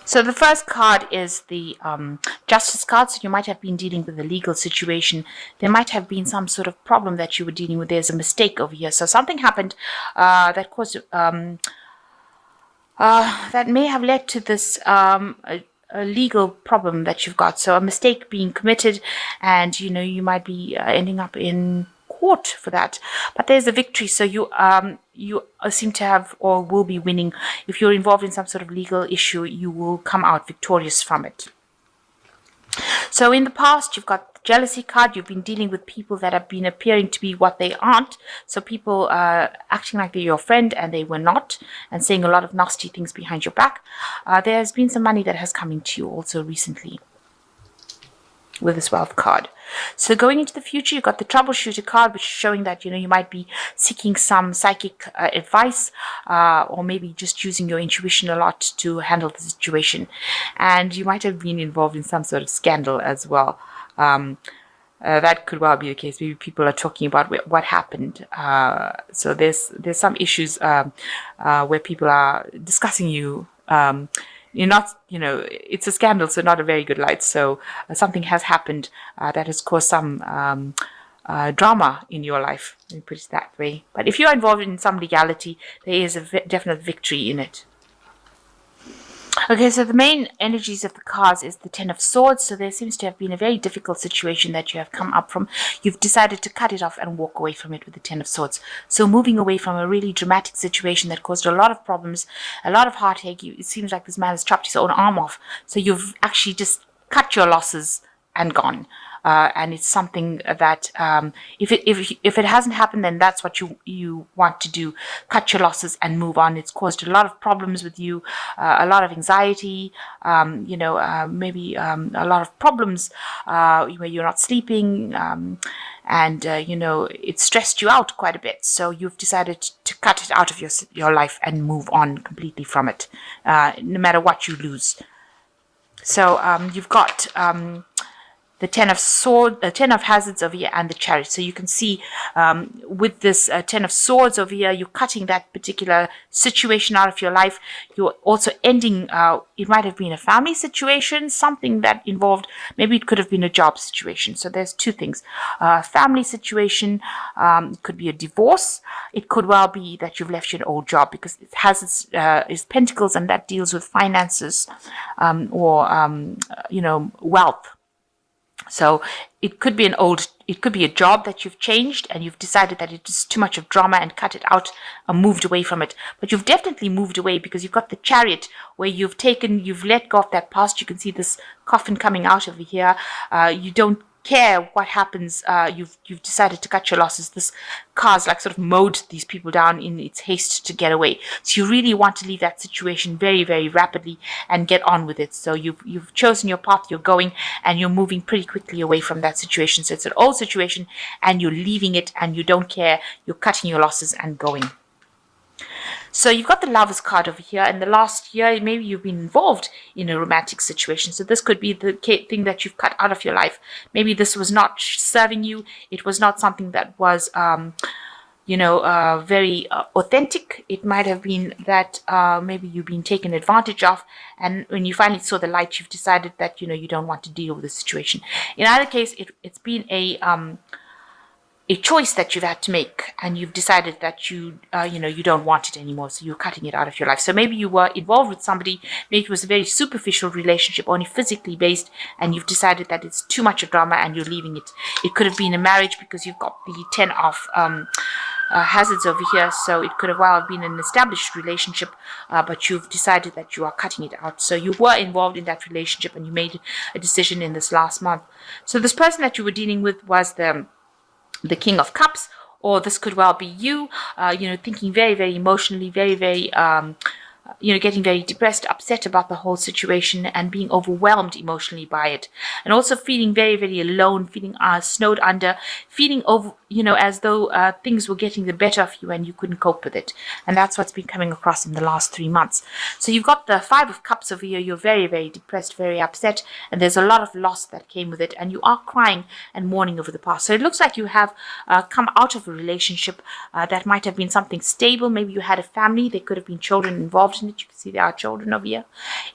So the first card is the Justice card. So you might have been dealing with a legal situation. There might have been some sort of problem that you were dealing with. There's a mistake over here. So something happened that caused that may have led to this a legal problem that you've got. So a mistake being committed, and you might be ending up in court for that. But there's a victory. So you seem to have or will be winning. If you're involved in some sort of legal issue, you will come out victorious from it. So in the past, you've got the jealousy card. You've been dealing with people that have been appearing to be what they aren't. So people acting like they're your friend and they were not, and saying a lot of nasty things behind your back. There's been some money that has come into you also recently with this wealth card. So going into the future, you've got the troubleshooter card, which is showing that you might be seeking some psychic advice, or maybe just using your intuition a lot to handle the situation. And you might have been involved in some sort of scandal as well. That could well be the case. Maybe people are talking about what happened. So there's some issues where people are discussing you. You're not, it's a scandal, so not a very good light. So something has happened that has caused some drama in your life. Let me put it that way. But if you are involved in some legality, there is a definite victory in it. Okay, so the main energies of the cards is the Ten of Swords. So there seems to have been a very difficult situation that you have come up from. You've decided to cut it off and walk away from it with the Ten of Swords. So moving away from a really dramatic situation that caused a lot of problems, a lot of heartache. It seems like this man has chopped his own arm off. So you've actually just cut your losses and gone. And it's something that if it hasn't happened, then that's what you want to do. Cut your losses and move on. It's caused a lot of problems with you, a lot of anxiety, maybe a lot of problems where you're not sleeping, and it stressed you out quite a bit. So you've decided to cut it out of your life and move on completely from it, no matter what you lose. So you've got the Ten of Swords, the Ten of Hazards over here, and the Chariot. So you can see with this Ten of Swords over here, you're cutting that particular situation out of your life. You're also ending, it might have been a family situation, something that involved, maybe it could have been a job situation. So there's two things. Family situation, it could be a divorce. It could well be that you've left your old job, because it has its Pentacles, and that deals with finances or wealth. So it could be it could be a job that you've changed and you've decided that it is too much of drama and cut it out and moved away from it. But you've definitely moved away, because you've got the Chariot where you've let go of that past. You can see this coffin coming out over here. You don't care what happens. You've decided to cut your losses. This car's like sort of mowed these people down in its haste to get away. So you really want to leave that situation very, very rapidly and get on with it. So you've chosen your path, you're going, and you're moving pretty quickly away from that situation. So it's an old situation and you're leaving it and you don't care. You're cutting your losses and going. So you've got the Lovers card over here. In the last year, maybe you've been involved in a romantic situation. So this could be the thing that you've cut out of your life. Maybe this was not serving you. It was not something that was, very authentic. It might have been that maybe you've been taken advantage of. And when you finally saw the light, you've decided that, you don't want to deal with the situation. In either case, it's been a choice that you've had to make, and you've decided that you don't want it anymore, so you're cutting it out of your life. So maybe you were involved with somebody, maybe it was a very superficial relationship, only physically based, and you've decided that it's too much of drama and you're leaving it. It could have been a marriage, because you've got the Ten of Hazards over here, so it could have well been an established relationship, but you've decided that you are cutting it out. So you were involved in that relationship and you made a decision in this last month. So this person that you were dealing with was the King of Cups, or this could well be you, thinking very, very emotionally, very, very, getting very depressed, upset about the whole situation and being overwhelmed emotionally by it. And also feeling very, very alone, feeling snowed under, feeling as though things were getting the better of you and you couldn't cope with it. And that's what's been coming across in the last 3 months. So you've got the Five of Cups over here. You're very, very depressed, very upset, and there's a lot of loss that came with it, and you are crying and mourning over the past. So it looks like you have come out of a relationship that might have been something stable. Maybe you had a family. There could have been children involved fortunate. You can see there are children over here.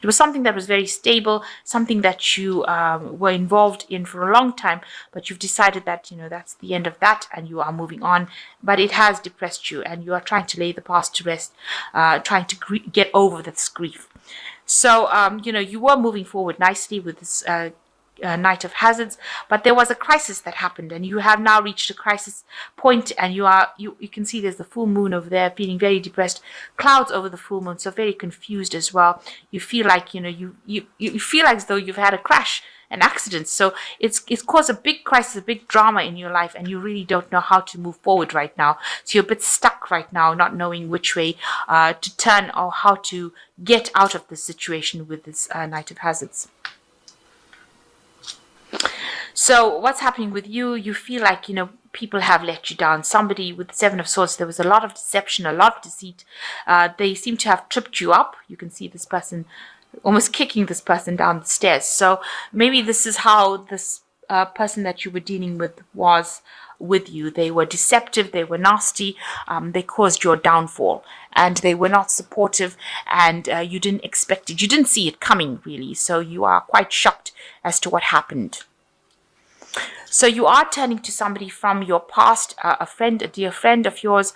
It was something that was very stable, something that you were involved in for a long time, but you've decided that, that's the end of that and you are moving on. But it has depressed you and you are trying to lay the past to rest, trying to get over this grief. So, you were moving forward nicely with this Knight of Hazards, but there was a crisis that happened and you have now reached a crisis point, and you can see there's the full moon over there, feeling very depressed, clouds over the full moon, so very confused as well. You feel like, you feel as though you've had a crash, an accident. So it's caused a big crisis, a big drama in your life, and you really don't know how to move forward right now. So you're a bit stuck right now, not knowing which way to turn or how to get out of this situation with this Knight of Hazards. So what's happening with you? You feel like, people have let you down. Somebody with the Seven of Swords, there was a lot of deception, a lot of deceit. They seem to have tripped you up. You can see this person almost kicking this person down the stairs. So maybe this is how this person that you were dealing with was with you. They were deceptive, they were nasty, they caused your downfall, and they were not supportive, and you didn't expect it. You didn't see it coming, really. So you are quite shocked as to what happened. So you are turning to somebody from your past, a friend, a dear friend of yours,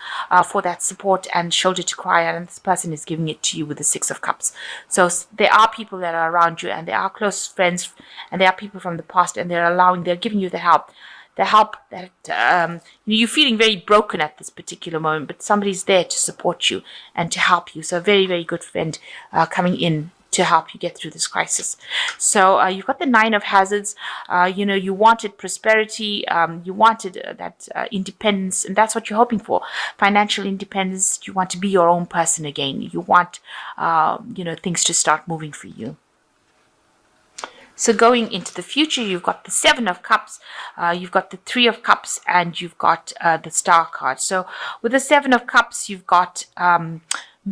for that support and shoulder to cry on, and this person is giving it to you with the Six of Cups. So there are people that are around you, and they are close friends, and there are people from the past, and they're giving you the help that you're feeling very broken at this particular moment, but somebody's there to support you and to help you. So a very, very good friend coming in to help you get through this crisis. So you've got the Nine of Hazards. You wanted prosperity, you wanted that independence, and that's what you're hoping for. Financial independence. You want to be your own person again. You want things to start moving for you. So going into the future, you've got the Seven of Cups, you've got the Three of Cups, and you've got the Star card. So with the Seven of Cups, you've got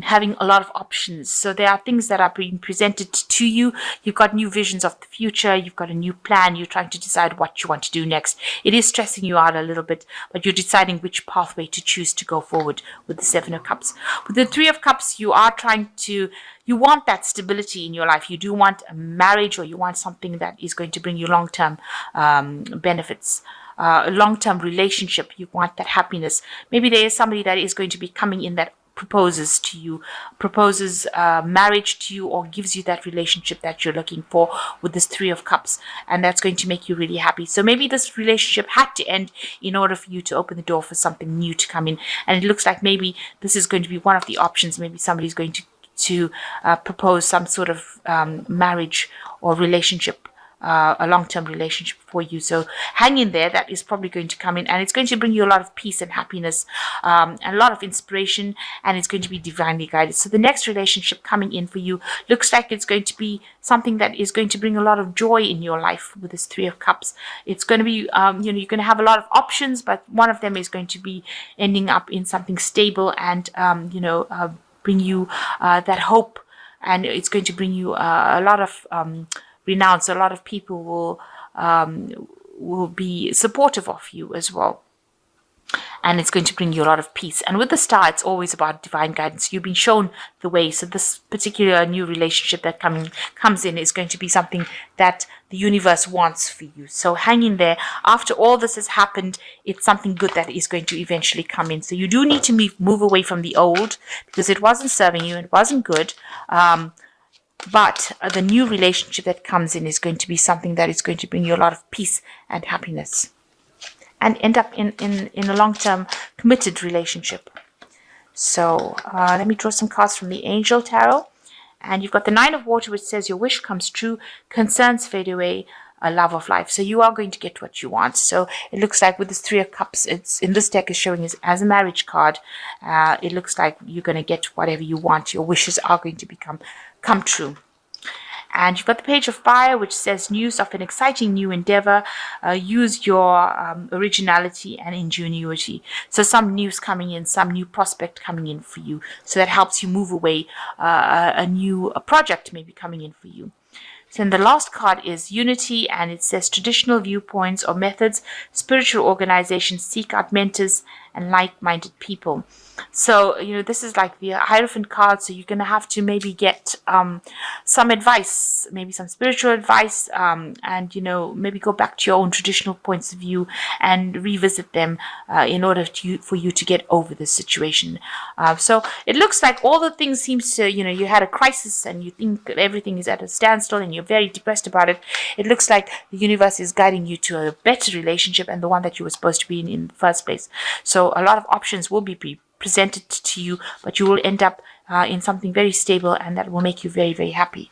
having a lot of options. So there are things that are being presented to you. You've got new visions of the future. You've got a new plan. You're trying to decide what you want to do next. It is stressing you out a little bit, but you're deciding which pathway to choose to go forward with the Seven of Cups. With the Three of Cups, you want that stability in your life. You do want a marriage, or you want something that is going to bring you long-term benefits. A long-term relationship. You want that happiness. Maybe there is somebody that is going to be coming in that proposes to you, proposes marriage to you, or gives you that relationship that you're looking for with this Three of Cups, and that's going to make you really happy. So maybe this relationship had to end in order for you to open the door for something new to come in, and it looks like maybe this is going to be one of the options. Maybe somebody's going to propose some sort of marriage or relationship, a long-term relationship for you. So hang in there. That is probably going to come in, and it's going to bring you a lot of peace and happiness, and a lot of inspiration, and it's going to be divinely guided. So the next relationship coming in for you looks like it's going to be something that is going to bring a lot of joy in your life with this Three of Cups. It's going to be, you're going to have a lot of options, but one of them is going to be ending up in something stable and, bring you that hope, and it's going to bring you a lot of renown. So a lot of people will be supportive of you as well, and it's going to bring you a lot of peace. And with the Star, it's always about divine guidance. You've been shown the way. So this particular new relationship that comes in is going to be something that the universe wants for you. So hang in there. After all this has happened, it's something good that is going to eventually come in. So you do need to move away from the old, because it wasn't serving you, it wasn't good. But the new relationship that comes in is going to be something that is going to bring you a lot of peace and happiness, and end up in a long-term committed relationship. So let me draw some cards from the Angel Tarot. And you've got the Nine of Water, which says your wish comes true, concerns fade away, a love of life. So you are going to get what you want. So it looks like with this Three of Cups, it's in this deck is showing as a marriage card. It looks like you're going to get whatever you want. Your wishes are going to come true. And you've got the Page of Fire, which says news of an exciting new endeavor. Use your originality and ingenuity. So some news coming in, some new prospect coming in for you. So that helps you move away. A new project maybe coming in for you. So then the last card is unity, and it says traditional viewpoints or methods, spiritual organizations seek out mentors and like-minded people. So, this is like the Hierophant card, so you're going to have to maybe get some advice, maybe some spiritual advice, and, maybe go back to your own traditional points of view and revisit them in order for you to get over this situation. So it looks like all the things seems to, you had a crisis and you think everything is at a standstill and you're very depressed about it. It looks like the universe is guiding you to a better relationship and the one that you were supposed to be in the first place. So a lot of options will be presented to you, but you will end up in something very stable, and that will make you very, very happy.